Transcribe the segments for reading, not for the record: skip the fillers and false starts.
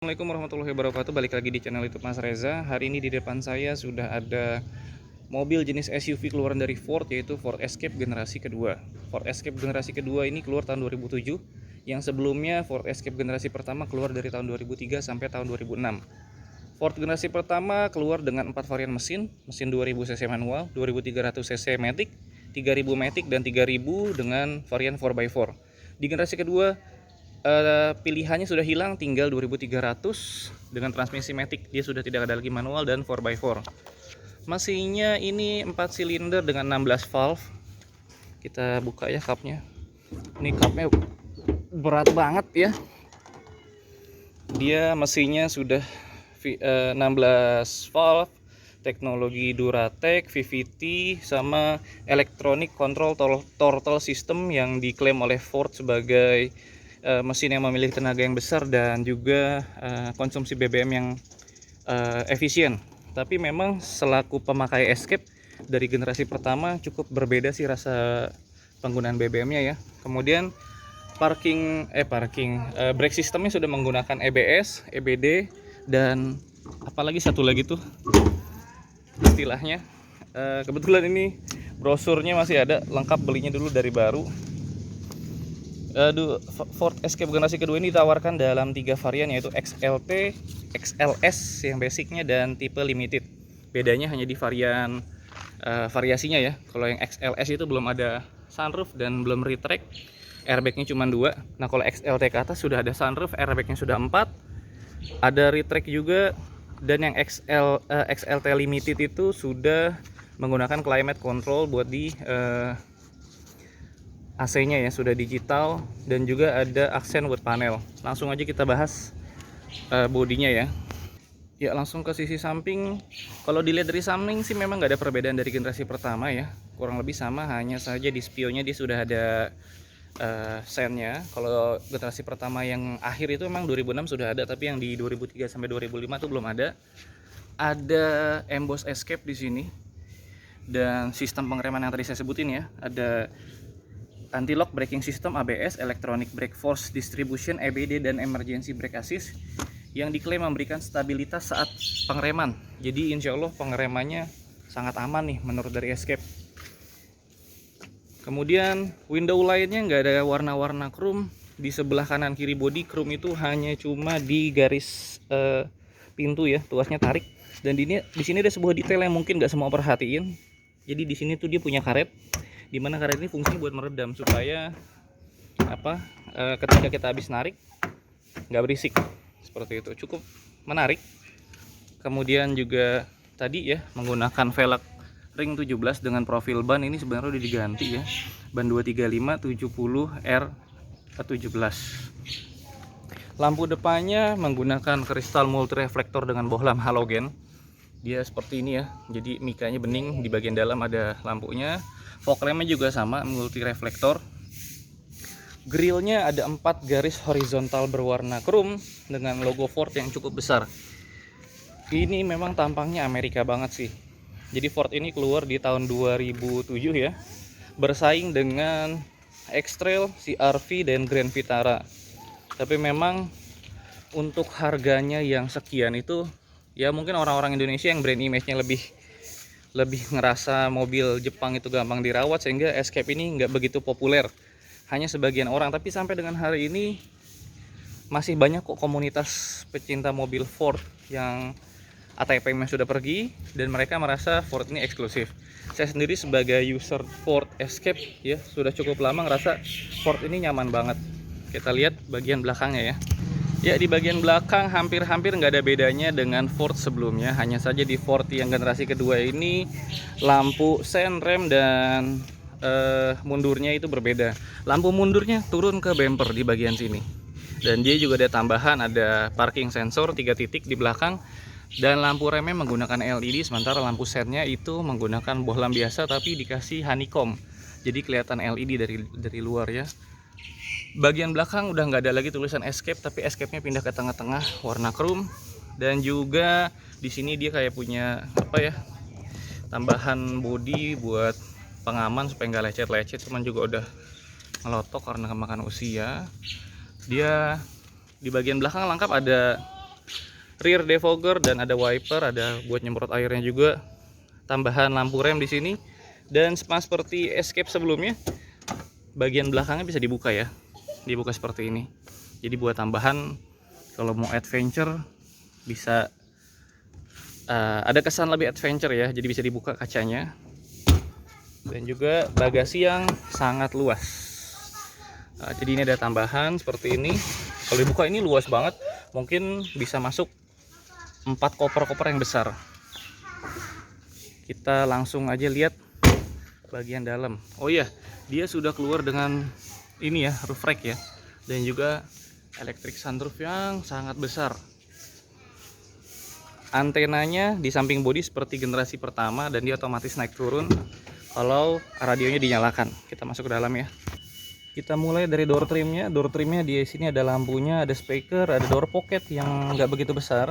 Assalamualaikum warahmatullahi wabarakatuh. Balik lagi di channel YouTube Mas Reza. Hari ini di depan saya sudah ada mobil jenis SUV keluaran dari Ford, yaitu Ford Escape generasi kedua. Ford Escape generasi kedua ini keluar tahun 2007. Yang sebelumnya Ford Escape generasi pertama keluar dari tahun 2003 sampai tahun 2006. Ford generasi pertama keluar dengan 4 varian mesin 2000 cc manual, 2300 cc matic, 3000 matic, dan 3000 dengan varian 4x4. Di generasi kedua pilihannya sudah hilang, tinggal 2300 dengan transmisi matic. Dia sudah tidak ada lagi manual dan 4x4. Mesinnya ini 4 silinder dengan 16 valve. Kita buka ya cupnya. Ini cupnya berat banget ya. Dia mesinnya sudah 16 valve, teknologi Duratec, VVT, sama electronic control throttle system yang diklaim oleh Ford sebagai mesin yang memiliki tenaga yang besar dan juga konsumsi BBM yang efisien. Tapi memang selaku pemakai Escape dari generasi pertama cukup berbeda sih rasa penggunaan BBM-nya ya. Kemudian brake sistemnya sudah menggunakan EBS, EBD, dan apalagi satu lagi tuh istilahnya. Kebetulan ini brosurnya masih ada, lengkap, belinya dulu dari baru. Ford Escape generasi kedua ini ditawarkan dalam 3 varian, yaitu XLT, XLS yang basicnya, dan tipe limited. Bedanya hanya di varian variasinya ya. Kalau yang XLS itu belum ada sunroof dan belum retract, airbagnya cuma 2. Nah kalau XLT ke atas sudah ada sunroof, airbagnya sudah 4, ada retract juga. Dan yang XLT limited itu sudah menggunakan climate control buat di AC-nya ya, sudah digital, dan juga ada aksen wood panel. Langsung aja kita bahas bodinya ya. Ya langsung ke sisi samping. Kalau dilihat dari samping sih memang nggak ada perbedaan dari generasi pertama ya. Kurang lebih sama, hanya saja di spionnya dia sudah ada sennya. Kalau generasi pertama yang akhir itu memang 2006 sudah ada, tapi yang di 2003 sampai 2005 itu belum ada. Ada emboss Escape di sini. Dan sistem pengereman yang tadi saya sebutin ya, ada anti-lock braking system, ABS, electronic brake force distribution, EBD, dan emergency brake assist yang diklaim memberikan stabilitas saat pengereman. Jadi insya Allah pengeremannya sangat aman nih menurut dari Escape. Kemudian window lainnya nggak ada warna-warna chrome. Di sebelah kanan kiri bodi chrome itu hanya cuma di garis pintu ya, tuasnya tarik. Dan di sini ada sebuah detail yang mungkin nggak semua perhatiin. Jadi di sini tuh dia punya karet, dimana karet ini fungsinya buat meredam supaya ketika kita habis narik nggak berisik, seperti itu. Cukup menarik. Kemudian juga tadi ya menggunakan velg ring 17 dengan profil ban ini sebenarnya udah diganti ya, ban 235 70 R17. Lampu depannya menggunakan kristal multi reflektor dengan bohlam halogen. Dia seperti ini ya, jadi mikanya bening, di bagian dalam ada lampunya. Fog lampnya juga sama, multi reflektor. Grillnya ada 4 garis horizontal berwarna chrome dengan logo Ford yang cukup besar. Ini memang tampangnya Amerika banget sih. Jadi Ford ini keluar di tahun 2007 ya, bersaing dengan X-Trail, CR-V, dan Grand Vitara. Tapi memang untuk harganya yang sekian itu ya, mungkin orang-orang Indonesia yang brand image-nya lebih ngerasa mobil Jepang itu gampang dirawat, sehingga Escape ini nggak begitu populer, hanya sebagian orang. Tapi sampai dengan hari ini masih banyak kok komunitas pecinta mobil Ford yang ATP-nya sudah pergi dan mereka merasa Ford ini eksklusif. Saya sendiri sebagai user Ford Escape ya, sudah cukup lama ngerasa Ford ini nyaman banget. Kita lihat bagian belakangnya ya. Ya, di bagian belakang hampir-hampir nggak ada bedanya dengan Ford sebelumnya. Hanya saja di Ford yang generasi kedua ini lampu sen, rem, dan mundurnya itu berbeda. Lampu mundurnya turun ke bumper di bagian sini. Dan dia juga ada tambahan, ada parking sensor 3 titik di belakang. Dan lampu remnya menggunakan LED, sementara lampu sennya itu menggunakan bohlam biasa tapi dikasih honeycomb. Jadi kelihatan LED dari luar ya. Bagian belakang udah nggak ada lagi tulisan Escape, tapi Escape-nya pindah ke tengah-tengah warna chrome. Dan juga di sini dia kayak punya tambahan body buat pengaman supaya nggak lecet-lecet, cuman juga udah ngelotok karena kemakan usia. Dia di bagian belakang lengkap ada rear defogger dan ada wiper, ada buat nyemprot airnya juga. Tambahan lampu rem di sini, dan sama seperti Escape sebelumnya, bagian belakangnya bisa dibuka ya, dibuka seperti ini. Jadi buat tambahan kalau mau adventure bisa ada kesan lebih adventure ya. Jadi bisa dibuka kacanya, dan juga bagasi yang sangat luas. Jadi ini ada tambahan seperti ini. Kalau dibuka ini luas banget, mungkin bisa masuk 4 koper-koper yang besar. Kita langsung aja lihat bagian dalam. Oh iya, dia sudah keluar dengan ini ya, roof rack ya, dan juga electric sunroof yang sangat besar. Antenanya di samping bodi seperti generasi pertama, dan dia otomatis naik turun kalau radionya dinyalakan. Kita masuk ke dalam ya. Kita mulai dari door trimnya. Door trimnya di sini ada lampunya, ada speaker, ada door pocket yang nggak begitu besar,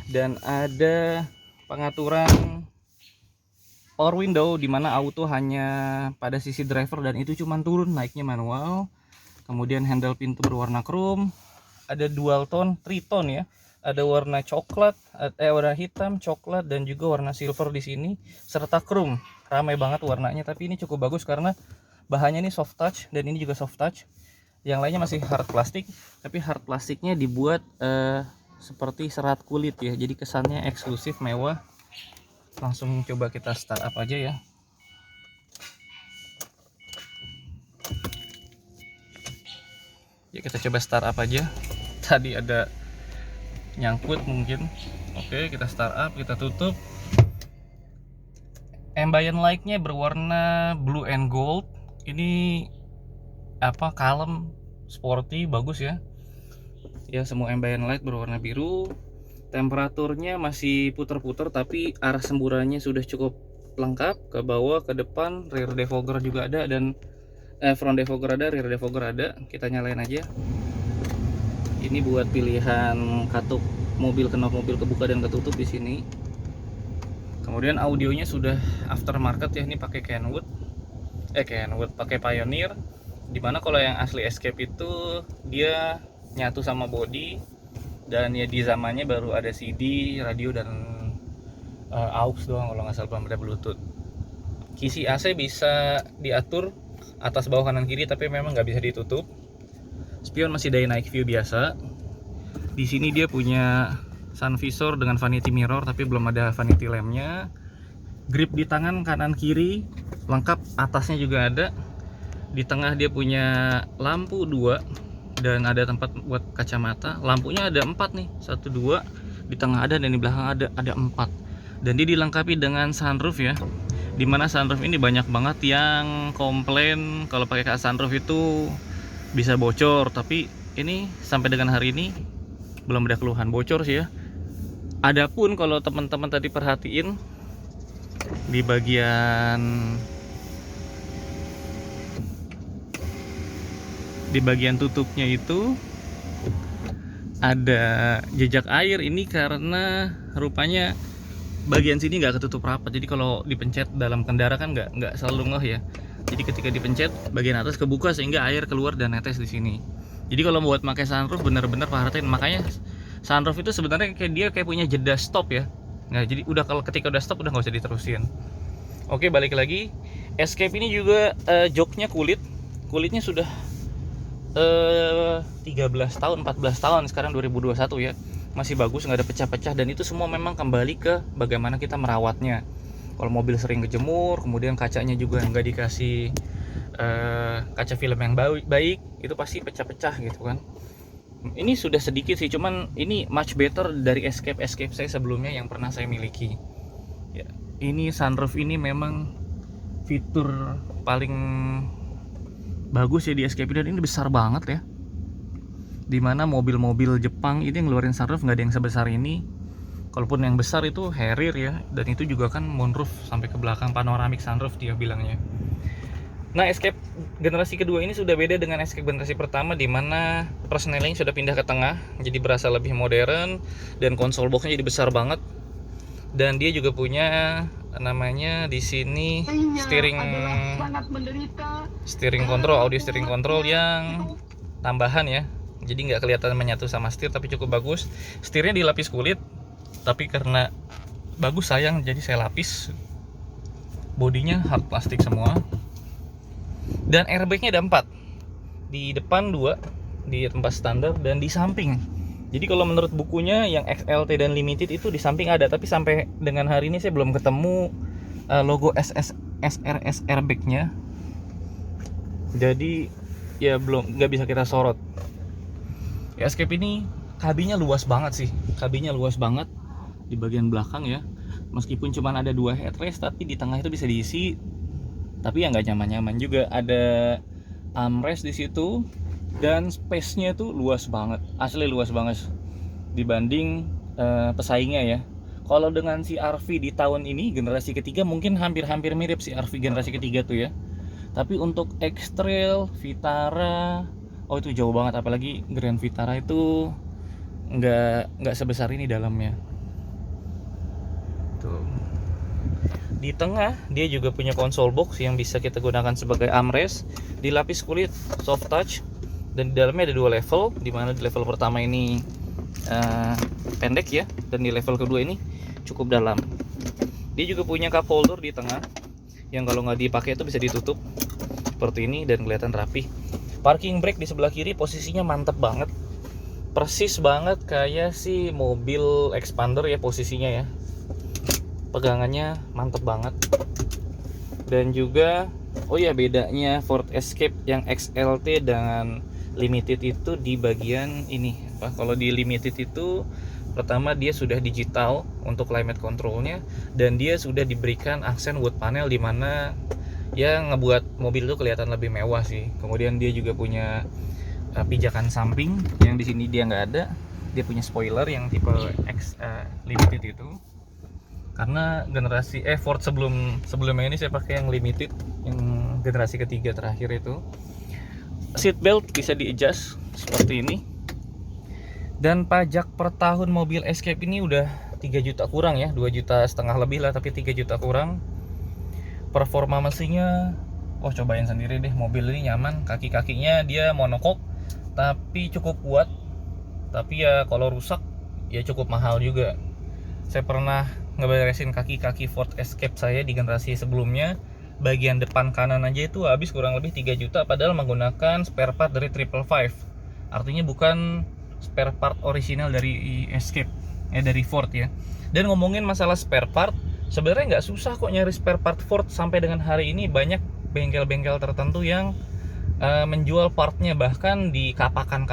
dan ada pengaturan power window di mana auto hanya pada sisi driver, dan itu cuma turun, naiknya manual. Kemudian handle pintu berwarna chrome, ada dual tone, tritone ya. Ada warna coklat, warna hitam, coklat, dan juga warna silver di sini, serta chrome. Ramai banget warnanya, tapi ini cukup bagus karena bahannya ini soft touch, dan ini juga soft touch. Yang lainnya masih hard plastik, tapi hard plastiknya dibuat seperti serat kulit ya, jadi kesannya eksklusif, mewah. Langsung coba kita start up aja ya. Ya kita coba start up aja. Tadi ada nyangkut mungkin. Oke, kita start up, kita tutup. Ambient light-nya berwarna blue and gold. Ini kalem, sporty, bagus ya. Ya, semua ambient light berwarna biru. Temperaturnya masih puter-puter, tapi arah semburannya sudah cukup lengkap. Ke bawah, ke depan, rear defogger juga ada, dan front defogger ada, rear defogger ada. Kita nyalain aja. Ini buat pilihan katup mobil, knop mobil kebuka dan ketutup di sini. Kemudian audionya sudah aftermarket ya, ini pakai Kenwood, pakai Pioneer. Dimana kalau yang asli Escape itu dia nyatu sama body, dan ya di zamannya baru ada CD, radio, dan aux doang kalau nggak salah, belum ada Bluetooth. Kisi AC bisa diatur atas, bawah, kanan, kiri, tapi memang nggak bisa ditutup. Spion masih dynamic view biasa. Di sini dia punya sun visor dengan vanity mirror, tapi belum ada vanity lampnya. Grip di tangan kanan kiri lengkap, atasnya juga ada. Di tengah dia punya lampu 2, dan ada tempat buat kacamata. Lampunya ada 4 nih, 1, 2, di tengah ada, dan di belakang ada 4. Dan dia dilengkapi dengan sunroof ya, dimana sunroof ini banyak banget yang komplain kalau pakai sunroof itu bisa bocor, tapi ini sampai dengan hari ini belum ada keluhan bocor sih ya. Adapun kalau teman-teman tadi perhatiin di bagian tutupnya itu ada jejak air. Ini karena rupanya bagian sini nggak ketutup rapat, jadi kalau dipencet dalam kendara kan nggak selalu ngeh ya. Jadi ketika dipencet bagian atas kebuka sehingga air keluar dan netes di sini. Jadi kalau buat pakai sunroof bener-bener perhatiin. Makanya sunroof itu sebenarnya dia punya jeda stop ya. Nah, jadi kalau ketika udah stop udah nggak usah diterusin. Oke, balik lagi. Escape ini juga joknya kulitnya sudah 13 tahun, 14 tahun, sekarang 2021 ya. Masih bagus, nggak ada pecah-pecah, dan itu semua memang kembali ke bagaimana kita merawatnya. Kalau mobil sering kejemur, kemudian kacanya juga nggak dikasih kaca film yang baik, itu pasti pecah-pecah gitu kan. Ini sudah sedikit sih, cuman ini much better dari Escape saya sebelumnya yang pernah saya miliki ya. Ini sunroof ini memang fitur paling bagus ya di Escape, dan ini besar banget ya. Dimana mobil-mobil Jepang ini ngeluarin sunroof nggak ada yang sebesar ini. Kalaupun yang besar itu Harrier ya, dan itu juga kan moonroof sampai ke belakang, panoramic sunroof dia bilangnya. Nah, Escape generasi kedua ini sudah beda dengan Escape generasi pertama, dimana persneling sudah pindah ke tengah, jadi berasa lebih modern, dan konsol boxnya jadi besar banget. Dan dia juga punya namanya di sini steering control, audio steering control yang tambahan ya. jadi nggak kelihatan menyatu sama setir, tapi cukup bagus. Setirnya dilapis kulit, tapi karena bagus sayang jadi saya lapis. Bodinya hard plastik semua. Dan airbagnya ada 4, di depan 2 di tempat standar dan di samping. Jadi kalau menurut bukunya yang XLT dan limited itu di samping ada, tapi sampai dengan hari ini saya belum ketemu logo SRS airbagnya. Jadi ya nggak bisa kita sorot. Escape ini kabinnya luas banget sih, kabinnya luas banget di bagian belakang ya. Meskipun cuma ada 2 headrest, tapi di tengah itu bisa diisi. Tapi ya nggak nyaman-nyaman juga. Ada armrest di situ dan space-nya tuh luas banget, asli luas banget dibanding pesaingnya ya. Kalau dengan si RV di tahun ini generasi ketiga mungkin hampir-hampir mirip si RV generasi ketiga tuh ya. Tapi untuk X-Trail, Vitara, oh itu jauh banget. Apalagi Grand Vitara itu nggak sebesar ini dalamnya. Tuh. Di tengah dia juga punya console box yang bisa kita gunakan sebagai armrest, dilapis kulit soft touch, dan di dalamnya ada 2 level, dimana di level pertama ini pendek ya, dan di level kedua ini cukup dalam. Dia juga punya cup holder di tengah yang kalau nggak dipakai itu bisa ditutup seperti ini dan kelihatan rapi. Parking brake di sebelah kiri posisinya mantep banget, persis banget kayak si mobil expander ya posisinya ya. Pegangannya mantep banget. Dan juga oh ya, bedanya Ford Escape yang XLT dengan limited itu di bagian ini. Kalau di limited itu pertama dia sudah digital untuk climate controlnya, dan dia sudah diberikan aksen wood panel di mana ya ngebuat mobil itu kelihatan lebih mewah sih. Kemudian dia juga punya pijakan samping yang di sini dia nggak ada. Dia punya spoiler yang tipe X limited itu. Karena generasi Ford sebelumnya ini saya pakai yang limited, yang generasi ketiga terakhir itu. Seat belt bisa di-adjust seperti ini. Dan pajak per tahun mobil Escape ini udah 3 juta kurang ya, 2,5 juta lebih lah, tapi 3 juta kurang. Performa mesinnya, oh cobain sendiri deh, mobil ini nyaman. Kaki-kakinya dia monocoque tapi cukup kuat. Tapi ya kalau rusak ya cukup mahal juga. Saya pernah ngeberesin kaki-kaki Ford Escape saya di generasi sebelumnya, bagian depan kanan aja itu habis kurang lebih 3 juta, padahal menggunakan spare part dari 555. Artinya bukan spare part original dari Escape, dari Ford ya. Dan ngomongin masalah spare part, sebenarnya nggak susah kok nyari spare part Ford. Sampai dengan hari ini banyak bengkel-bengkel tertentu yang menjual partnya. Bahkan di Kapakan,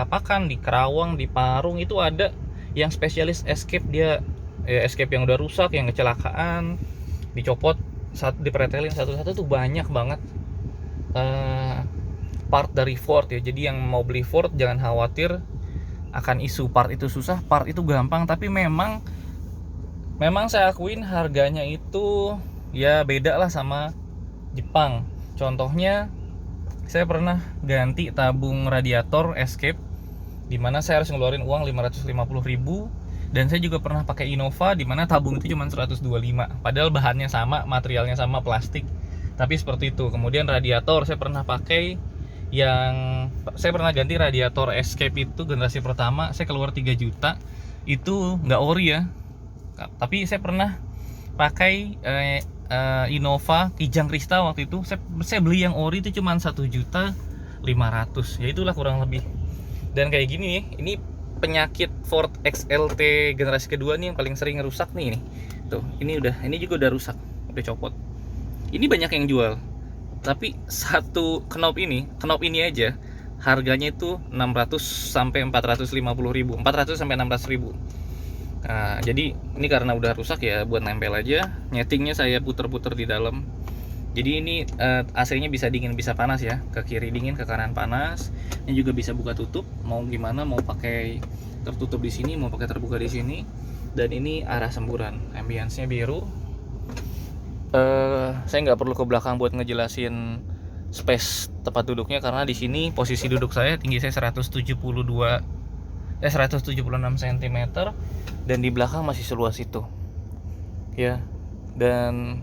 di Kerawang, di Parung itu ada yang spesialis Escape. Dia Escape yang udah rusak, yang kecelakaan, dicopot, dipretelin satu-satu tuh banyak banget part dari Ford ya. Jadi yang mau beli Ford jangan khawatir akan isu part itu susah, part itu gampang. Tapi memang saya akuin harganya itu ya beda lah sama Jepang. Contohnya saya pernah ganti tabung radiator Escape, dimana saya harus ngeluarin uang 550.000. Dan saya juga pernah pakai Innova, dimana tabung itu cuma 125, padahal bahannya sama, materialnya sama, plastik, tapi seperti itu. Kemudian radiator saya pernah ganti radiator Escape itu generasi pertama, saya keluar 3 juta. Itu nggak ori ya, tapi saya pernah pakai Innova Kijang Krista waktu itu. Saya beli yang ori itu cuma 1.500.000, ya itulah kurang lebih. Dan kayak gini nih, ini penyakit Ford XLT generasi kedua nih yang paling sering rusak nih. Tuh, ini juga udah rusak, udah copot. Ini banyak yang jual. Tapi satu knob ini aja harganya itu 600 sampai 450.000, 400 sampai 600.000. Nah, jadi ini karena udah rusak ya buat nempel aja. Nyetingnya saya puter-puter di dalam. Jadi ini AC-nya bisa dingin bisa panas ya, ke kiri dingin, ke kanan panas. Ini juga bisa buka tutup, mau gimana, mau pakai tertutup di sini, mau pakai terbuka di sini. Dan ini arah semburan, ambience-nya biru. Saya nggak perlu ke belakang buat ngejelasin space tempat duduknya, karena di sini posisi duduk saya, tinggi saya 176 cm, dan di belakang masih seluas itu. Ya, dan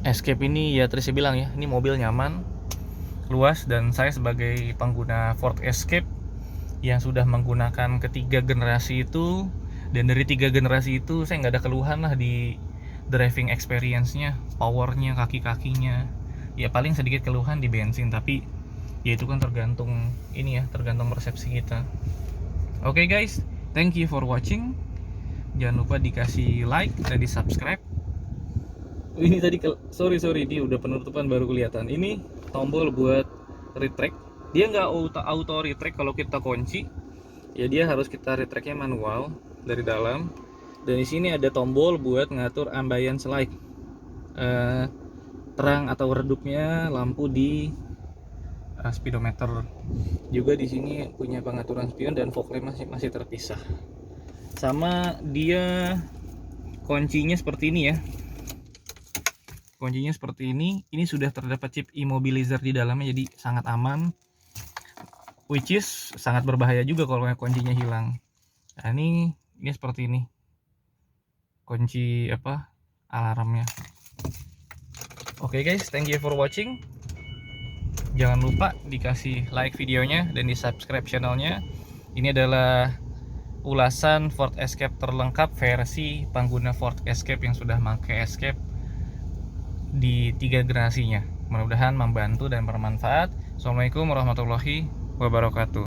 Escape ini ya tadi saya bilang ya, ini mobil nyaman, luas, dan saya sebagai pengguna Ford Escape yang sudah menggunakan ketiga generasi itu, dan dari 3 generasi itu saya nggak ada keluhan lah di driving experience-nya, powernya, kaki-kakinya. Ya paling sedikit keluhan di bensin, tapi ya itu kan tergantung ini ya, tergantung persepsi kita. Oke guys, thank you for watching. Jangan lupa dikasih like dan di subscribe. Ini tadi sorry dia udah penutupan baru kelihatan. Ini tombol buat retract. Dia nggak auto retract kalau kita kunci. Ya dia harus kita retractnya manual dari dalam. Dan di sini ada tombol buat ngatur ambience light, terang atau redupnya lampu di speedometer. Juga di sini punya pengaturan spion dan fog lamp masih terpisah. Sama dia kuncinya seperti ini ya. Kuncinya seperti ini. Ini sudah terdapat chip immobilizer di dalamnya, jadi sangat aman. Which is sangat berbahaya juga kalau kuncinya hilang. Nah, ini seperti ini. Kunci alarmnya. Oke guys, thank you for watching. Jangan lupa dikasih like videonya dan di subscribe channelnya. Ini adalah ulasan Ford Escape terlengkap versi pengguna Ford Escape yang sudah pakai Escape di 3 generasinya. Mudah-mudahan membantu dan bermanfaat. Assalamualaikum warahmatullahi wabarakatuh.